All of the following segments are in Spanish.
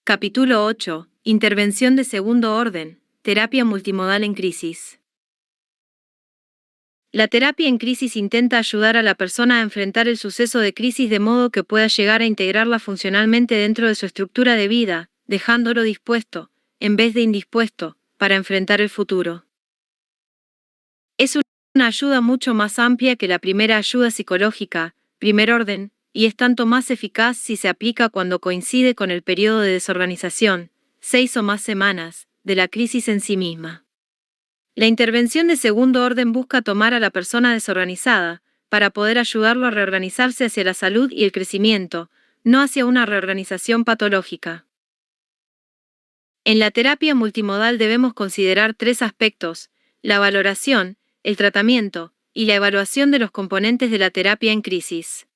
Capítulo 8. Intervención de segundo orden. Terapia multimodal en crisis. La terapia en crisis intenta ayudar a la persona a enfrentar el suceso de crisis de modo que pueda llegar a integrarla funcionalmente dentro de su estructura de vida, dejándolo dispuesto, en vez de indispuesto, para enfrentar el futuro. Es una ayuda mucho más amplia que la primera ayuda psicológica, primer orden, y es tanto más eficaz si se aplica cuando coincide con el periodo de desorganización, 6 o más semanas, de la crisis en sí misma. La intervención de segundo orden busca tomar a la persona desorganizada, para poder ayudarlo a reorganizarse hacia la salud y el crecimiento, no hacia una reorganización patológica. En la terapia multimodal debemos considerar 3 aspectos: la valoración, el tratamiento, y la evaluación de los componentes de la terapia en crisis.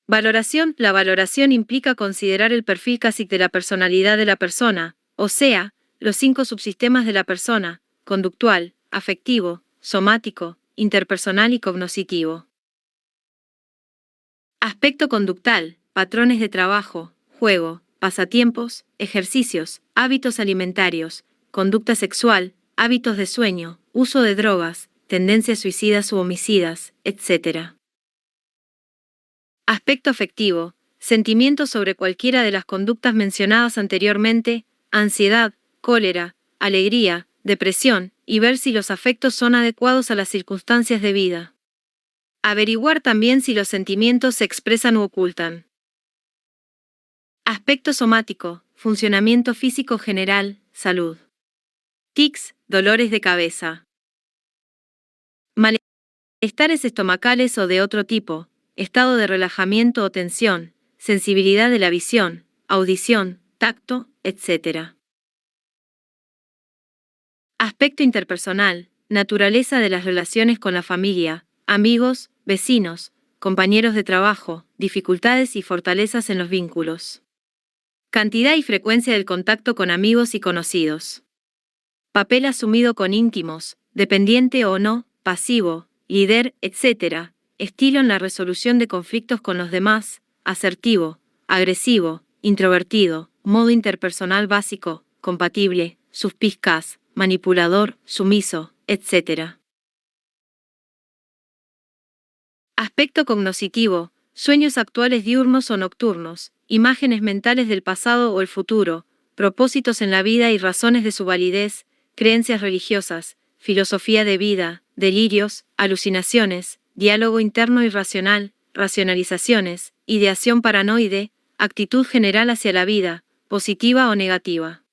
Valoración. La valoración implica considerar el perfil CASIC de la personalidad de la persona, o sea, los 5 subsistemas de la persona: conductual, afectivo, somático, interpersonal y cognoscitivo. Aspecto conductal: patrones de trabajo, juego, pasatiempos, ejercicios, hábitos alimentarios, conducta sexual, hábitos de sueño, uso de drogas, tendencias suicidas u homicidas, etc. Aspecto afectivo: sentimientos sobre cualquiera de las conductas mencionadas anteriormente, ansiedad, cólera, alegría, depresión, y ver si los afectos son adecuados a las circunstancias de vida. Averiguar también si los sentimientos se expresan u ocultan. Aspecto somático: funcionamiento físico general, salud. Tics, dolores de cabeza. Malestares estomacales o de otro tipo, estado de relajamiento o tensión, sensibilidad de la visión, audición, tacto, etc. Aspecto interpersonal: naturaleza de las relaciones con la familia, amigos, vecinos, compañeros de trabajo, dificultades y fortalezas en los vínculos. Cantidad y frecuencia del contacto con amigos y conocidos. Papel asumido con íntimos, dependiente o no, pasivo, líder, etc. Estilo en la resolución de conflictos con los demás, asertivo, agresivo, introvertido, modo interpersonal básico, compatible, suspicaz, manipulador, sumiso, etc. Aspecto cognoscitivo: sueños actuales diurnos o nocturnos, imágenes mentales del pasado o el futuro, propósitos en la vida y razones de su validez, creencias religiosas, filosofía de vida, delirios, alucinaciones, diálogo interno irracional, racionalizaciones, ideación paranoide, actitud general hacia la vida, positiva o negativa.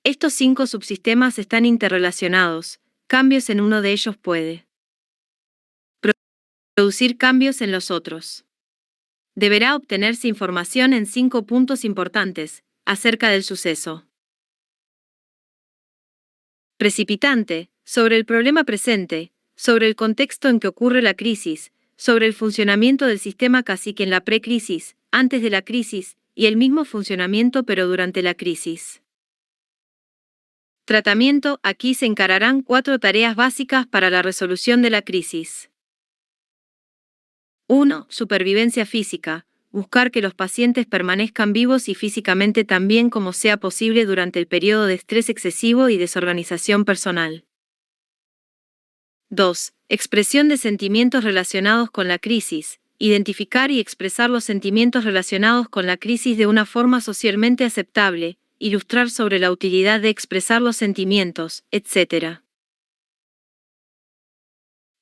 Estos 5 subsistemas están interrelacionados. Cambios en uno de ellos puede producir cambios en los otros. Deberá obtenerse información en 5 puntos importantes acerca del suceso. Precipitante: sobre el problema presente, sobre el contexto en que ocurre la crisis, sobre el funcionamiento del sistema cacique en la precrisis, antes de la crisis, y el mismo funcionamiento pero durante la crisis. Tratamiento: aquí se encararán 4 tareas básicas para la resolución de la crisis. 1. Supervivencia física: buscar que los pacientes permanezcan vivos y físicamente tan bien como sea posible durante el periodo de estrés excesivo y desorganización personal. 2. Expresión de sentimientos relacionados con la crisis: identificar y expresar los sentimientos relacionados con la crisis de una forma socialmente aceptable, ilustrar sobre la utilidad de expresar los sentimientos, etc.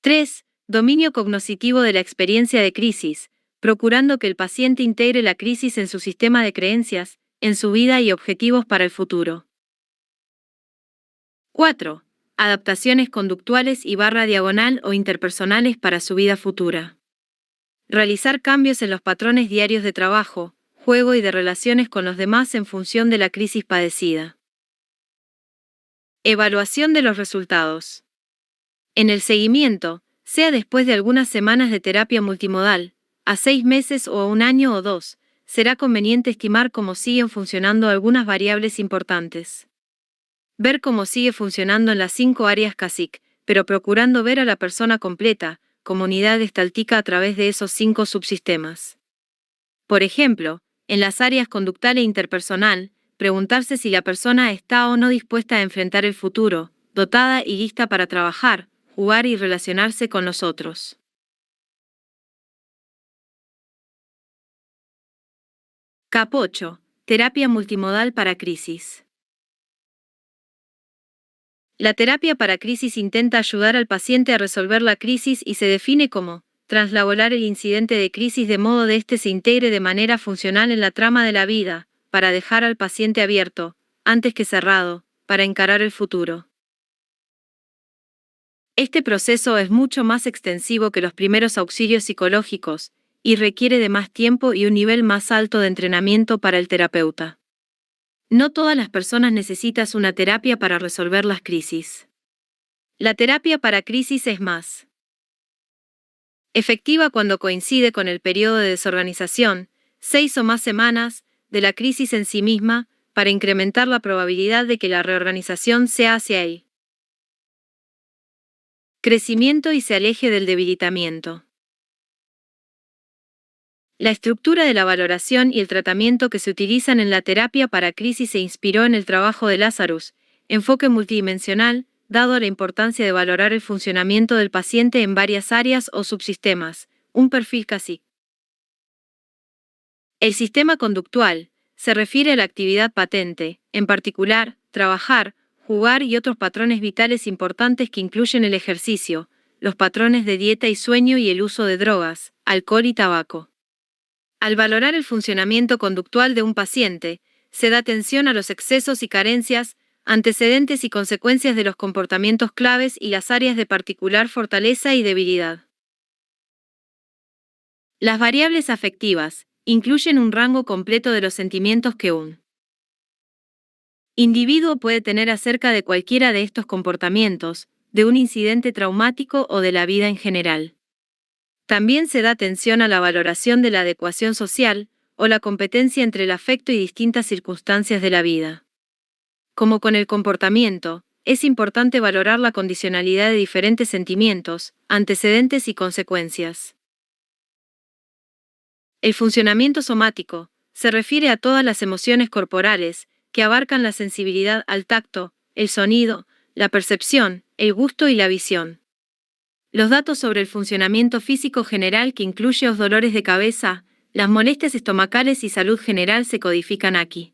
3. Dominio cognoscitivo de la experiencia de crisis: procurando que el paciente integre la crisis en su sistema de creencias, en su vida y objetivos para el futuro. 4. Adaptaciones conductuales y /diagonal o interpersonales para su vida futura. Realizar cambios en los patrones diarios de trabajo, juego y de relaciones con los demás en función de la crisis padecida. Evaluación de los resultados. En el seguimiento, sea después de algunas semanas de terapia multimodal, a 6 meses o a 1 año o 2, será conveniente estimar cómo siguen funcionando algunas variables importantes. Ver cómo sigue funcionando en las 5 áreas CASIC, pero procurando ver a la persona completa, como unidad gestáltica a través de esos 5 subsistemas. Por ejemplo, En las áreas conductual e interpersonal, preguntarse si la persona está o no dispuesta a enfrentar el futuro, dotada y lista para trabajar, jugar y relacionarse con los otros. Cap 8. Terapia multimodal para crisis. La terapia para crisis intenta ayudar al paciente a resolver la crisis y se define como traslaborar el incidente de crisis de modo de éste se integre de manera funcional en la trama de la vida, para dejar al paciente abierto, antes que cerrado, para encarar el futuro. Este proceso es mucho más extensivo que los primeros auxilios psicológicos, y requiere de más tiempo y un nivel más alto de entrenamiento para el terapeuta. No todas las personas necesitan una terapia para resolver las crisis. La terapia para crisis es más efectiva cuando coincide con el periodo de desorganización, 6 o más semanas, de la crisis en sí misma, para incrementar la probabilidad de que la reorganización sea hacia el crecimiento y se aleje del debilitamiento. La estructura de la valoración y el tratamiento que se utilizan en la terapia para crisis se inspiró en el trabajo de Lazarus, enfoque multidimensional, dado la importancia de valorar el funcionamiento del paciente en varias áreas o subsistemas, un perfil casi. El sistema conductual se refiere a la actividad patente, en particular, trabajar, jugar y otros patrones vitales importantes que incluyen el ejercicio, los patrones de dieta y sueño y el uso de drogas, alcohol y tabaco. Al valorar el funcionamiento conductual de un paciente, se da atención a los excesos y carencias, antecedentes y consecuencias de los comportamientos claves y las áreas de particular fortaleza y debilidad. Las variables afectivas incluyen un rango completo de los sentimientos que un individuo puede tener acerca de cualquiera de estos comportamientos, de un incidente traumático o de la vida en general. También se da atención a la valoración de la adecuación social, o la competencia entre el afecto y distintas circunstancias de la vida. Como con el comportamiento, es importante valorar la condicionalidad de diferentes sentimientos, antecedentes y consecuencias. El funcionamiento somático se refiere a todas las emociones corporales, que abarcan la sensibilidad al tacto, el sonido, la percepción, el gusto y la visión. Los datos sobre el funcionamiento físico general que incluye los dolores de cabeza, las molestias estomacales y salud general se codifican aquí.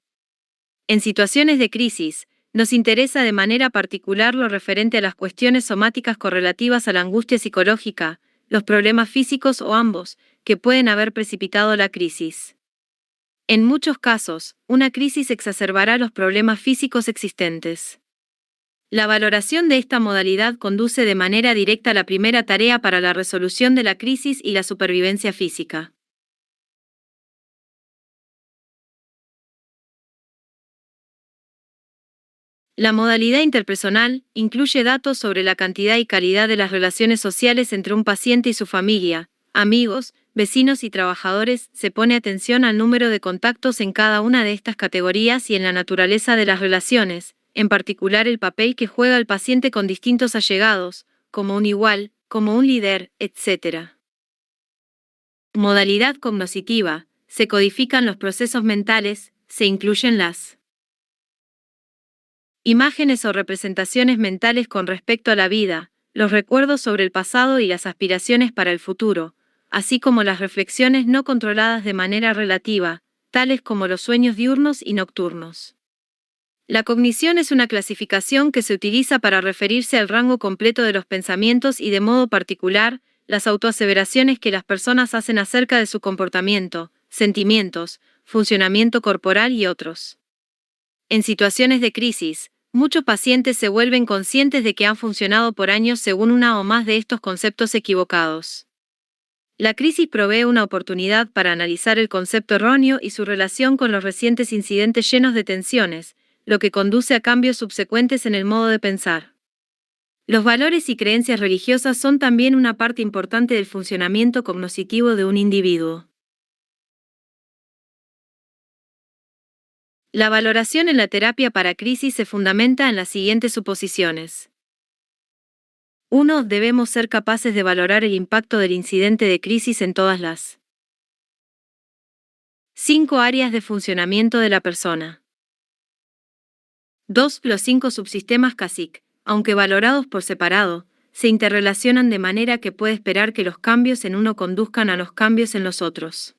En situaciones de crisis, nos interesa de manera particular lo referente a las cuestiones somáticas correlativas a la angustia psicológica, los problemas físicos o ambos, que pueden haber precipitado la crisis. En muchos casos, una crisis exacerbará los problemas físicos existentes. La valoración de esta modalidad conduce de manera directa a la primera tarea para la resolución de la crisis y la supervivencia física. La modalidad interpersonal incluye datos sobre la cantidad y calidad de las relaciones sociales entre un paciente y su familia, amigos, vecinos y trabajadores. Se pone atención al número de contactos en cada una de estas categorías y en la naturaleza de las relaciones, en particular el papel que juega el paciente con distintos allegados, como un igual, como un líder, etc. Modalidad cognoscitiva. Se codifican los procesos mentales, se incluyen las imágenes o representaciones mentales con respecto a la vida, los recuerdos sobre el pasado y las aspiraciones para el futuro, así como las reflexiones no controladas de manera relativa, tales como los sueños diurnos y nocturnos. La cognición es una clasificación que se utiliza para referirse al rango completo de los pensamientos y de modo particular, las autoaseveraciones que las personas hacen acerca de su comportamiento, sentimientos, funcionamiento corporal y otros. En situaciones de crisis, muchos pacientes se vuelven conscientes de que han funcionado por años según una o más de estos conceptos equivocados. La crisis provee una oportunidad para analizar el concepto erróneo y su relación con los recientes incidentes llenos de tensiones, lo que conduce a cambios subsecuentes en el modo de pensar. Los valores y creencias religiosas son también una parte importante del funcionamiento cognoscitivo de un individuo. La valoración en la terapia para crisis se fundamenta en las siguientes suposiciones. 1. Debemos ser capaces de valorar el impacto del incidente de crisis en todas las 5 áreas de funcionamiento de la persona. 2. Los 5 subsistemas CASIC, aunque valorados por separado, se interrelacionan de manera que puede esperar que los cambios en uno conduzcan a los cambios en los otros.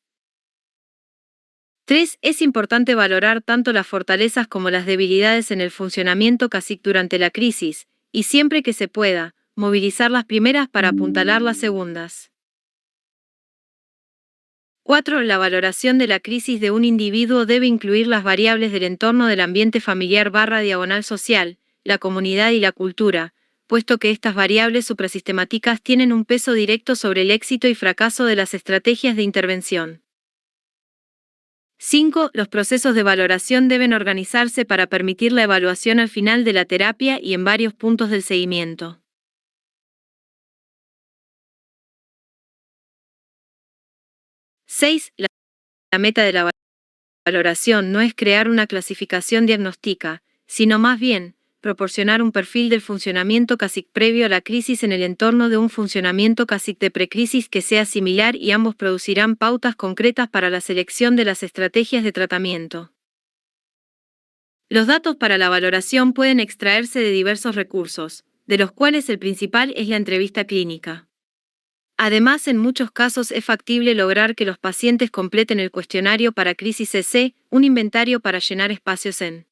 3. Es importante valorar tanto las fortalezas como las debilidades en el funcionamiento CASIC durante la crisis, y siempre que se pueda, movilizar las primeras para apuntalar las segundas. 4. La valoración de la crisis de un individuo debe incluir las variables del entorno del ambiente familiar / social, la comunidad y la cultura, puesto que estas variables suprasistemáticas tienen un peso directo sobre el éxito y fracaso de las estrategias de intervención. 5. Los procesos de valoración deben organizarse para permitir la evaluación al final de la terapia y en varios puntos del seguimiento. 6. La meta de la valoración no es crear una clasificación diagnóstica, sino más bien, proporcionar un perfil del funcionamiento CASIC previo a la crisis en el entorno de un funcionamiento CASIC de precrisis que sea similar, y ambos producirán pautas concretas para la selección de las estrategias de tratamiento. Los datos para la valoración pueden extraerse de diversos recursos, de los cuales el principal es la entrevista clínica. Además, en muchos casos es factible lograr que los pacientes completen el cuestionario para crisis CC, un inventario para llenar espacios en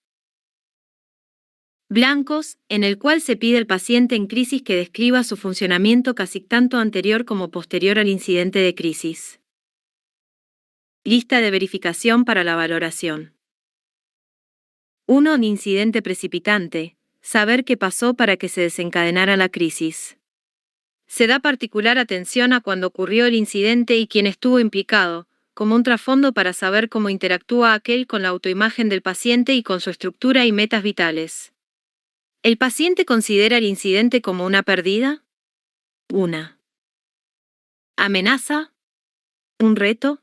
blancos, en el cual se pide al paciente en crisis que describa su funcionamiento CASIC tanto anterior como posterior al incidente de crisis. Lista de verificación para la valoración. 1. Un incidente precipitante. Saber qué pasó para que se desencadenara la crisis. Se da particular atención a cuándo ocurrió el incidente y quién estuvo implicado, como un trasfondo para saber cómo interactúa aquel con la autoimagen del paciente y con su estructura y metas vitales. ¿El paciente considera el incidente como una pérdida? ¿Una amenaza? ¿Un reto?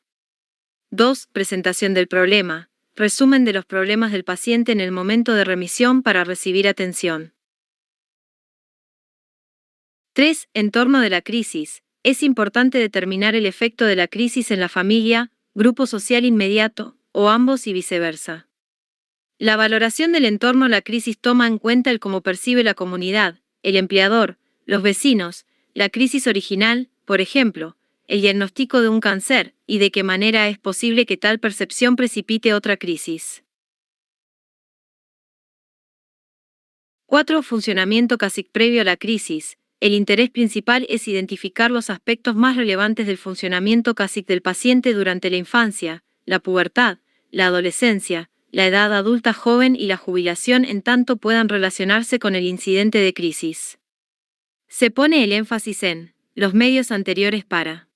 2. Presentación del problema. Resumen de los problemas del paciente en el momento de remisión para recibir atención. 3. Entorno de la crisis. Es importante determinar el efecto de la crisis en la familia, grupo social inmediato, o ambos y viceversa. La valoración del entorno a la crisis toma en cuenta el cómo percibe la comunidad, el empleador, los vecinos, la crisis original, por ejemplo, el diagnóstico de un cáncer, y de qué manera es posible que tal percepción precipite otra crisis. 4. Funcionamiento CASIC previo a la crisis. El interés principal es identificar los aspectos más relevantes del funcionamiento CASIC del paciente durante la infancia, la pubertad, la adolescencia, la edad adulta joven y la jubilación, en tanto puedan relacionarse con el incidente de crisis. Se pone el énfasis en los medios anteriores para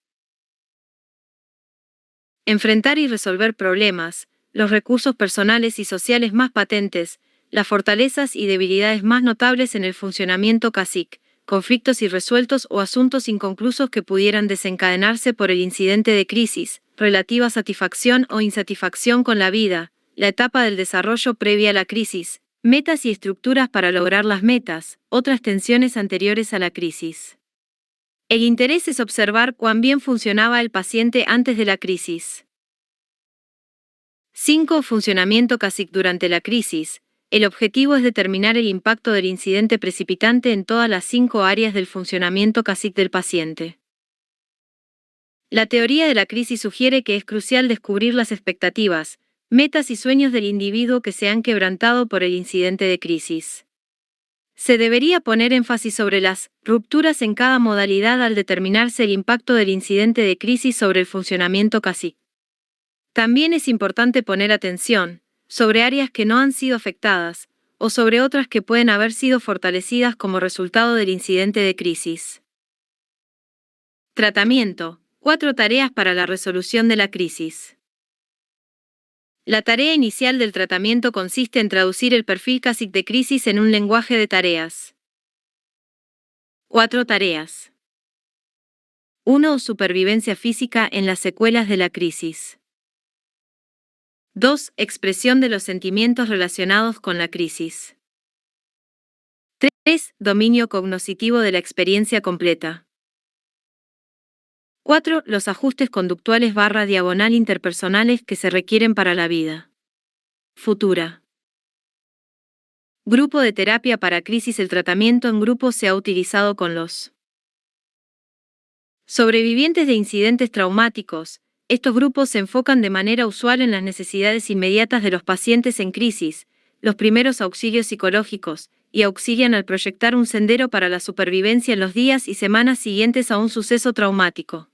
enfrentar y resolver problemas, los recursos personales y sociales más patentes, las fortalezas y debilidades más notables en el funcionamiento CASIC, conflictos irresueltos o asuntos inconclusos que pudieran desencadenarse por el incidente de crisis, relativa satisfacción o insatisfacción con la vida, la etapa del desarrollo previa a la crisis, metas y estructuras para lograr las metas, otras tensiones anteriores a la crisis. El interés es observar cuán bien funcionaba el paciente antes de la crisis. 5. Funcionamiento CASIC durante la crisis. El objetivo es determinar el impacto del incidente precipitante en todas las 5 áreas del funcionamiento CASIC del paciente. La teoría de la crisis sugiere que es crucial descubrir las expectativas, metas y sueños del individuo que se han quebrantado por el incidente de crisis. Se debería poner énfasis sobre las rupturas en cada modalidad al determinarse el impacto del incidente de crisis sobre el funcionamiento CASIC. También es importante poner atención sobre áreas que no han sido afectadas, o sobre otras que pueden haber sido fortalecidas como resultado del incidente de crisis. Tratamiento. 4 tareas para la resolución de la crisis. La tarea inicial del tratamiento consiste en traducir el perfil CASIC de crisis en un lenguaje de tareas. 4 tareas. 1. Supervivencia física en las secuelas de la crisis. 2. Expresión de los sentimientos relacionados con la crisis. 3. Dominio cognoscitivo de la experiencia completa. 4. Los ajustes conductuales / diagonal interpersonales que se requieren para la vida futura. Grupo de terapia para crisis. El tratamiento en grupo se ha utilizado con los sobrevivientes de incidentes traumáticos. Estos grupos se enfocan de manera usual en las necesidades inmediatas de los pacientes en crisis, los primeros auxilios psicológicos, y auxilian al proyectar un sendero para la supervivencia en los días y semanas siguientes a un suceso traumático.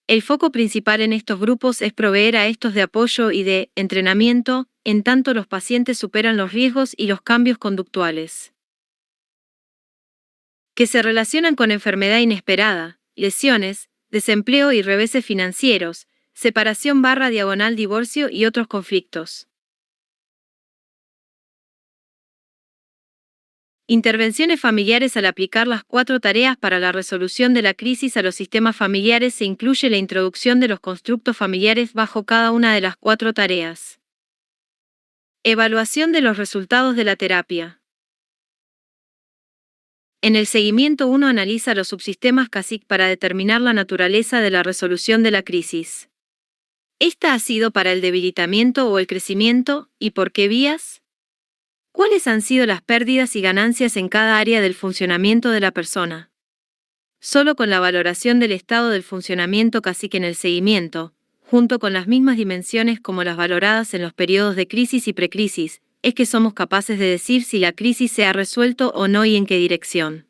El foco principal en estos grupos es proveer a estos de apoyo y de entrenamiento, en tanto los pacientes superan los riesgos y los cambios conductuales que se relacionan con enfermedad inesperada, lesiones, desempleo y reveses financieros, separación / diagonal divorcio y otros conflictos. Intervenciones familiares. Al aplicar las 4 tareas para la resolución de la crisis a los sistemas familiares se incluye la introducción de los constructos familiares bajo cada una de las 4 tareas. Evaluación de los resultados de la terapia. En el seguimiento uno analiza los subsistemas CASIC para determinar la naturaleza de la resolución de la crisis. ¿Esta ha sido para el debilitamiento o el crecimiento, y por qué vías? ¿Cuáles han sido las pérdidas y ganancias en cada área del funcionamiento de la persona? Solo con la valoración del estado del funcionamiento CASIC en el seguimiento, junto con las mismas dimensiones como las valoradas en los periodos de crisis y precrisis, es que somos capaces de decir si la crisis se ha resuelto o no y en qué dirección.